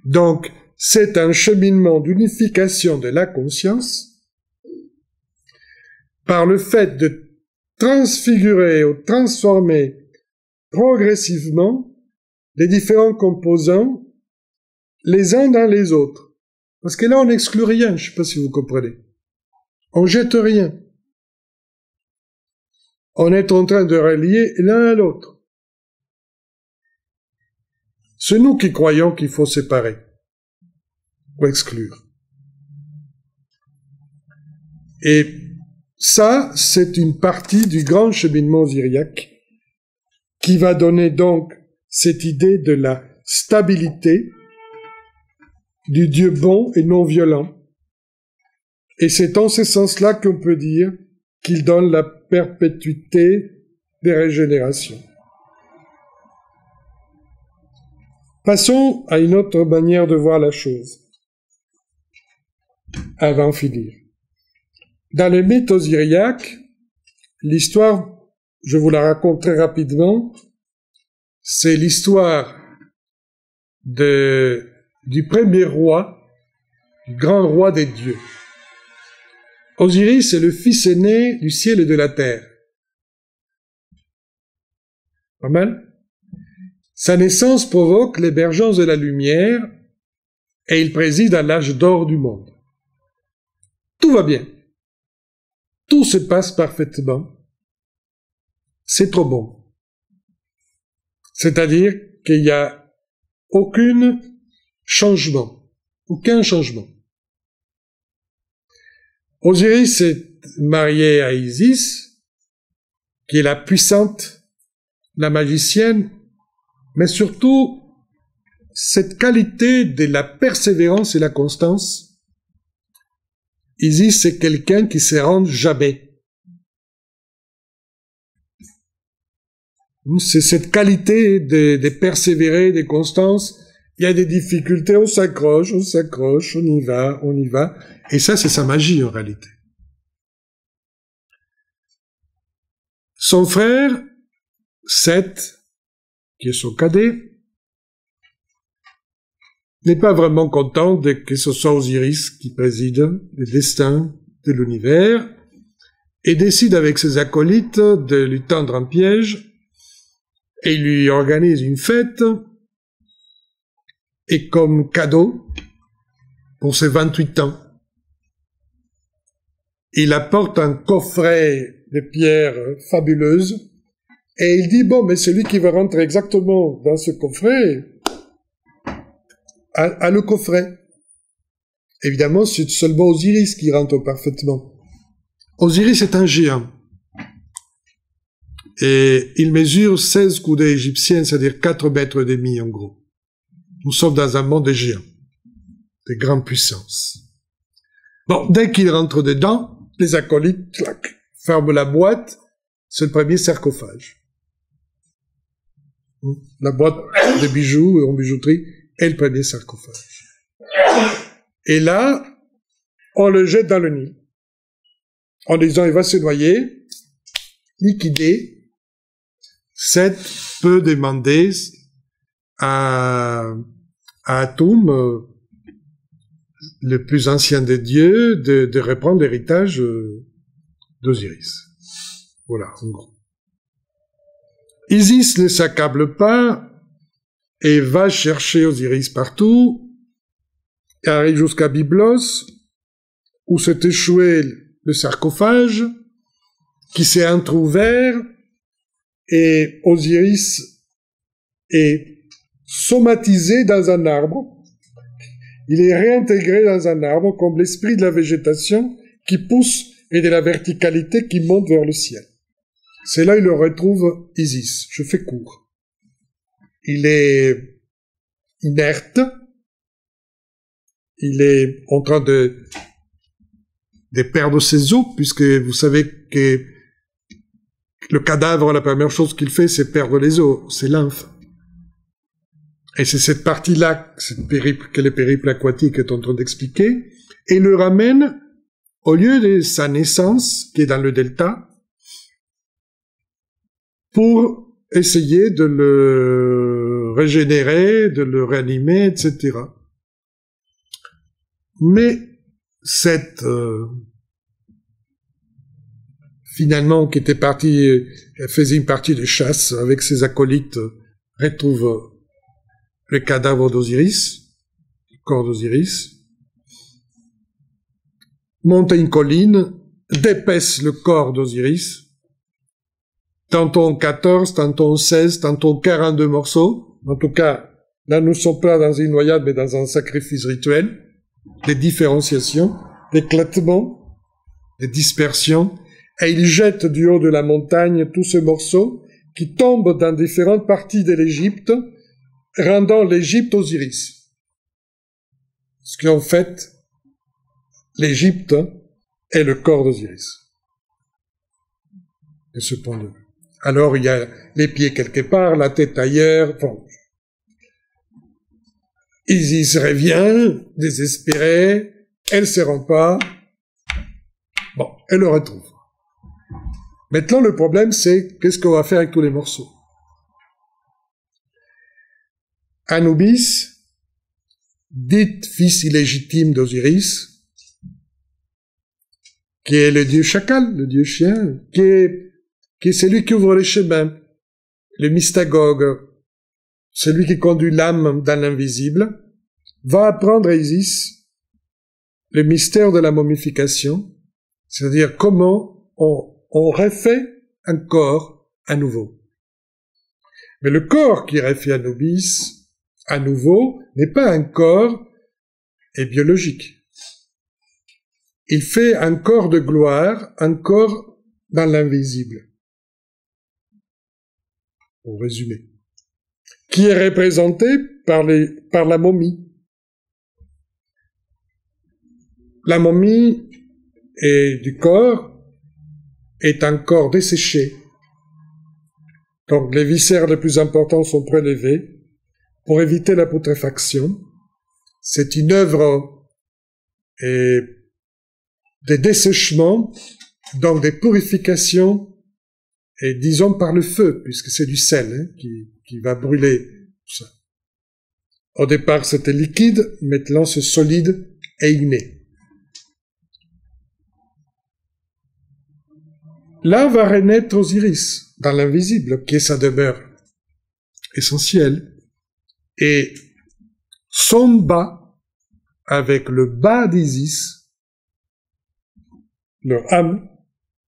Donc, c'est un cheminement d'unification de la conscience par le fait de transfigurer ou transformer progressivement les différents composants les uns dans les autres. Parce que là, on n'exclut rien, je ne sais pas si vous comprenez. On jette rien. On est en train de relier l'un à l'autre. C'est nous qui croyons qu'il faut séparer ou exclure. Et ça, c'est une partie du grand cheminement syriaque qui va donner donc cette idée de la stabilité du Dieu bon et non violent. Et c'est en ce sens-là qu'on peut dire qu'il donne la perpétuité des régénérations. Passons à une autre manière de voir la chose, avant de finir. Dans les mythes osiriaques, l'histoire, je vous la raconte très rapidement, c'est l'histoire du premier roi, du grand roi des dieux. Osiris est le fils aîné du ciel et de la terre. Pas mal? Sa naissance provoque l'émergence de la lumière et il préside à l'âge d'or du monde. Tout va bien. Tout se passe parfaitement. C'est trop bon. C'est-à-dire qu'il n'y a aucun changement. Osiris est marié à Isis, qui est la puissante, la magicienne, mais surtout cette qualité de la persévérance et la constance. Isis, c'est quelqu'un qui se rend jamais. C'est cette qualité de persévérer, de constance. Il y a des difficultés, on s'accroche, on y va. Et ça, c'est sa magie en réalité. Son frère, Seth, qui est son cadet, n'est pas vraiment content que ce soit Osiris qui préside le destin de l'univers et décide avec ses acolytes de lui tendre un piège et il lui organise une fête et comme cadeau pour ses 28 ans, il apporte un coffret de pierres fabuleuses et il dit, bon, mais celui qui va rentrer exactement dans ce coffret a le coffret. Évidemment, c'est seulement Osiris qui rentre parfaitement. Osiris est un géant. Et il mesure 16 coudées égyptiennes, c'est-à-dire 4 mètres et demi en gros. Nous sommes dans un monde de géants, de grandes puissances. Bon, dès qu'il rentre dedans, les acolytes, clac, ferment la boîte, c'est le premier sarcophage. La boîte de bijoux en bijouterie est le premier sarcophage. Et là, on le jette dans le Nil, en disant il va se noyer, liquidé. Seth peut demander à Atum, le plus ancien des dieux, de reprendre l'héritage d'Osiris. Voilà, en gros. Isis ne s'accable pas et va chercher Osiris partout, et arrive jusqu'à Byblos, où s'est échoué le sarcophage, qui s'est entrouvert, et Osiris est somatisé dans un arbre. Il est réintégré dans un arbre comme l'esprit de la végétation qui pousse et de la verticalité qui monte vers le ciel. C'est là il le retrouve Isis. Je fais court. Il est inerte. Il est en train de perdre ses os, puisque vous savez que le cadavre, la première chose qu'il fait, c'est perdre les os, c'est lymphe. et c'est cette partie-là, que les périples aquatiques est en train d'expliquer, et le ramène au lieu de sa naissance, qui est dans le delta, pour essayer de le régénérer, de le réanimer, etc. Mais cette finalement, qui était parti, faisait une partie de chasse avec ses acolytes, retrouve le cadavre d'Osiris, le corps d'Osiris, monte à une colline, dépaisse le corps d'Osiris, tantôt 14, tantôt 16, tantôt 42 morceaux. En tout cas, là, nous ne sommes pas dans une noyade, mais dans un sacrifice rituel, des différenciations, d'éclatement, des dispersions, et il jette du haut de la montagne tous ces morceaux qui tombent dans différentes parties de l'Égypte, rendant l'Égypte Osiris. Ce qu'en fait, l'Égypte est le corps d'Osiris. De ce point de vue. Alors, il y a les pieds quelque part, la tête ailleurs. Bon. Isis revient, désespérée, elle ne se rend pas. Bon, elle le retrouve. Maintenant, le problème, c'est qu'est-ce qu'on va faire avec tous les morceaux? Anubis, dit fils illégitime d'Osiris, qui est le dieu chacal, le dieu chien, qui est celui qui ouvre les chemins, le mystagogue, celui qui conduit l'âme dans l'invisible, va apprendre à Isis le mystère de la momification, c'est-à-dire comment on refait un corps à nouveau. Mais le corps qui refait Anubis à nouveau n'est pas un corps biologique. Il fait un corps de gloire, un corps dans l'invisible. Pour résumer. Qui est représenté par la momie. La momie du corps est un corps desséché. Donc les viscères les plus importants sont prélevés pour éviter la putréfaction. C'est une œuvre de dessèchement, donc de purification, et disons par le feu, puisque c'est du sel qui va brûler tout ça. Au départ, c'était liquide, maintenant c'est solide et igné. Là va renaître Osiris, dans l'invisible, qui est sa demeure essentielle, et son bas, avec le bas d'Isis, leur âme,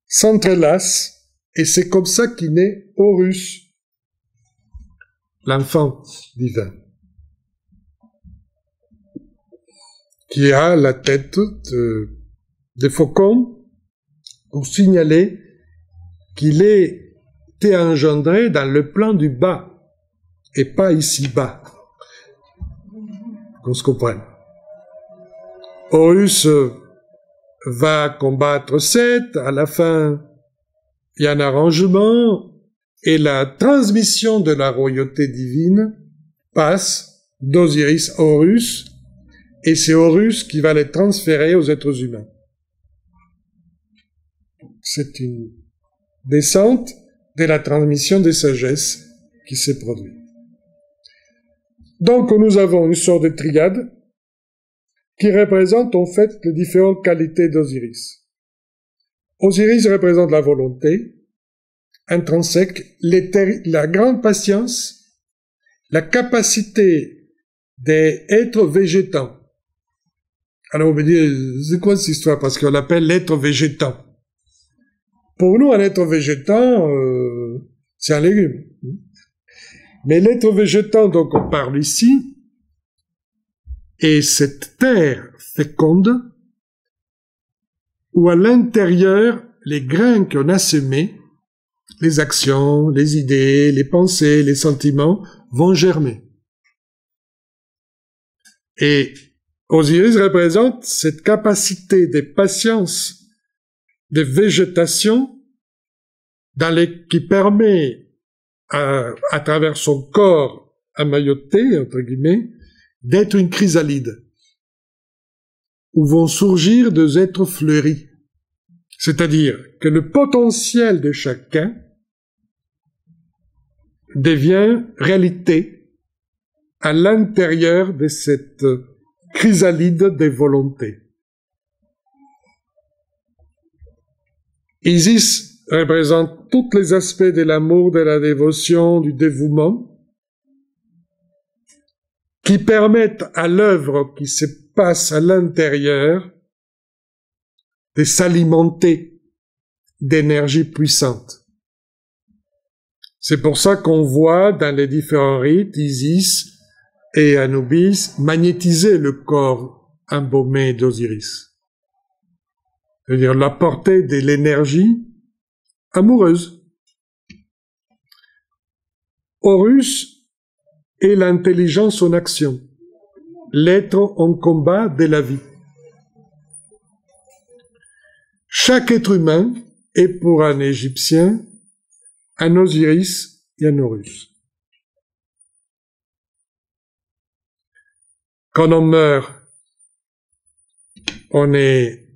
s'entrelacent, et c'est comme ça qu'est né Horus, l'enfant divin, qui a la tête de faucon pour signaler qu'il est été engendré dans le plan du bas et pas ici-bas. Qu'on se comprenne. Horus va combattre Seth, à la fin, il y a un arrangement, et la transmission de la royauté divine passe d'Osiris à Horus, et c'est Horus qui va les transférer aux êtres humains. C'est une descente de la transmission des sagesses qui s'est produite. Donc nous avons une sorte de triade qui représente en fait les différentes qualités d'Osiris. Osiris représente la volonté intrinsèque, la grande patience, la capacité d'être végétant. Alors on me dit, c'est quoi cette histoire? Parce qu'on l'appelle l'être végétant. Pour nous, un être végétant, c'est un légume. Mais l'être végétant dont on parle ici est cette terre féconde où à l'intérieur, les grains qu'on a semés, les actions, les idées, les pensées, les sentiments, vont germer. Et Osiris représente cette capacité de patience, de végétation, qui permet, à travers son corps emmailloté, entre guillemets, d'être une chrysalide, où vont surgir des êtres fleuris. C'est-à-dire que le potentiel de chacun devient réalité à l'intérieur de cette chrysalide des volontés. Isis représente tous les aspects de l'amour, de la dévotion, du dévouement, qui permettent à l'œuvre qui se passe à l'intérieur de s'alimenter d'énergie puissante. C'est pour ça qu'on voit dans les différents rites Isis et Anubis magnétiser le corps embaumé d'Osiris. C'est-à-dire l'apporter de l'énergie amoureuse. Horus est l'intelligence en action, l'être en combat de la vie. Chaque être humain est pour un Égyptien un Osiris et un Horus. Quand on meurt, on est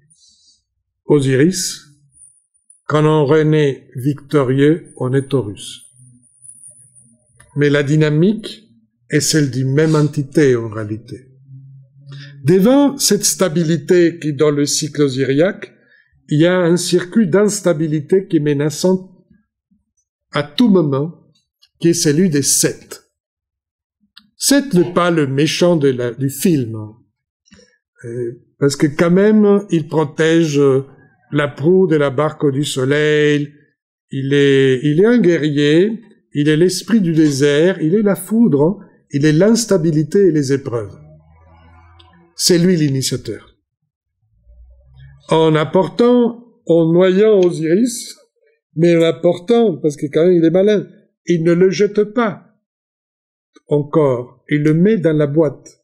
Osiris. Quand on renaît victorieux, on est Horus. Mais la dynamique est celle d'une même entité en réalité. Devant cette stabilité qui est dans le cycle osiriaque, il y a un circuit d'instabilité qui est menaçant à tout moment, qui est celui des Seth. Seth n'est pas le méchant du film, parce que quand même, il protège la proue de la barque du soleil, il est un guerrier, il est l'esprit du désert, il est la foudre, il est l'instabilité et les épreuves. C'est lui l'initiateur. En noyant Osiris, mais en apportant, parce que quand même il est malin, il ne le jette pas encore, il le met dans la boîte.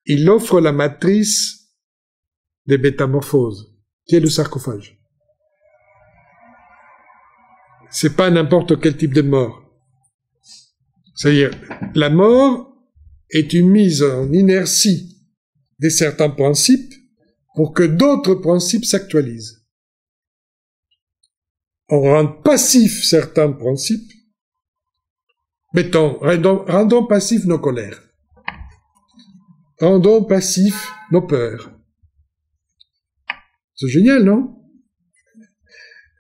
Il offre la matrice des métamorphoses, qui est le sarcophage. C'est pas n'importe quel type de mort. C'est-à-dire, la mort est une mise en inertie de certains principes pour que d'autres principes s'actualisent. On rend passifs certains principes. Mettons, rendons passifs nos colères. Rendons passifs nos peurs. C'est génial, non?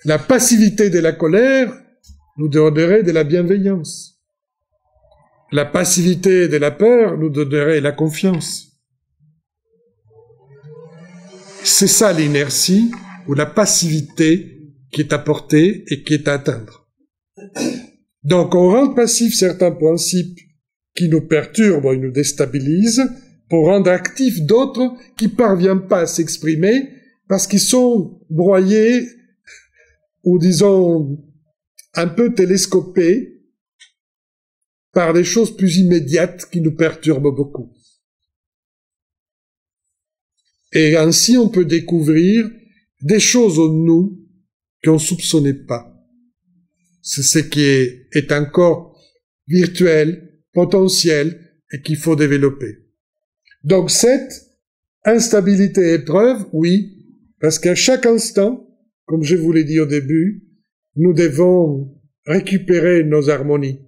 La passivité de la colère nous donnerait de la bienveillance. La passivité de la peur nous donnerait la confiance. C'est ça l'inertie ou la passivité qui est apportée et qui est à atteindre. Donc on rend passifs certains principes qui nous perturbent et nous déstabilisent pour rendre actifs d'autres qui ne parviennent pas à s'exprimer parce qu'ils sont broyés ou disons un peu télescopés par des choses plus immédiates qui nous perturbent beaucoup. Et ainsi on peut découvrir des choses en nous qu'on ne soupçonnait pas. C'est ce qui est encore virtuel, potentiel, et qu'il faut développer. Donc cette instabilité et épreuve, oui, parce qu'à chaque instant, comme je vous l'ai dit au début, nous devons récupérer nos harmonies.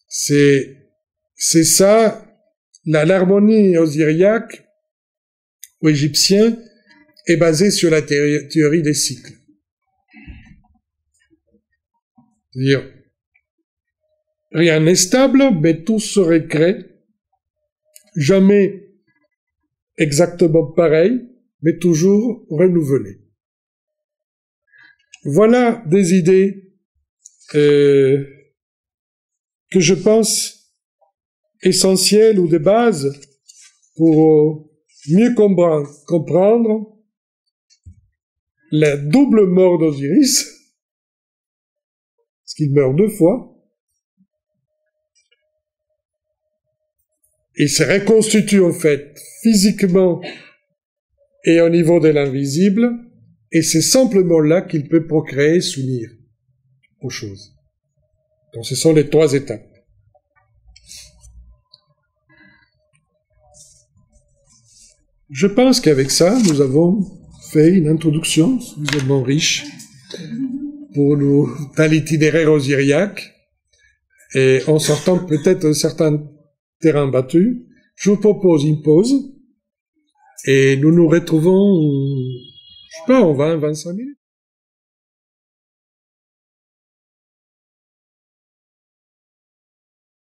C'est ça, l'harmonie osiriaque ou égyptien est basée sur la théorie des cycles. C'est-à-dire, rien n'est stable, mais tout se recrée, jamais exactement pareil, mais toujours renouvelé. Voilà des idées que je pense essentielles ou de base pour mieux comprendre la double mort d'Osiris, parce qu'il meurt 2 fois, et se reconstitue en fait physiquement et au niveau de l'invisible, et c'est simplement là qu'il peut procréer et s'unir aux choses. Donc ce sont les 3 étapes. Je pense qu'avec ça, nous avons fait une introduction suffisamment riche pour nous, dans l'itinéraire osiriaque, et en sortant peut-être d'un certain terrain battu. Je vous propose une pause, et nous nous retrouvons, je sais pas, on va 25 minutes.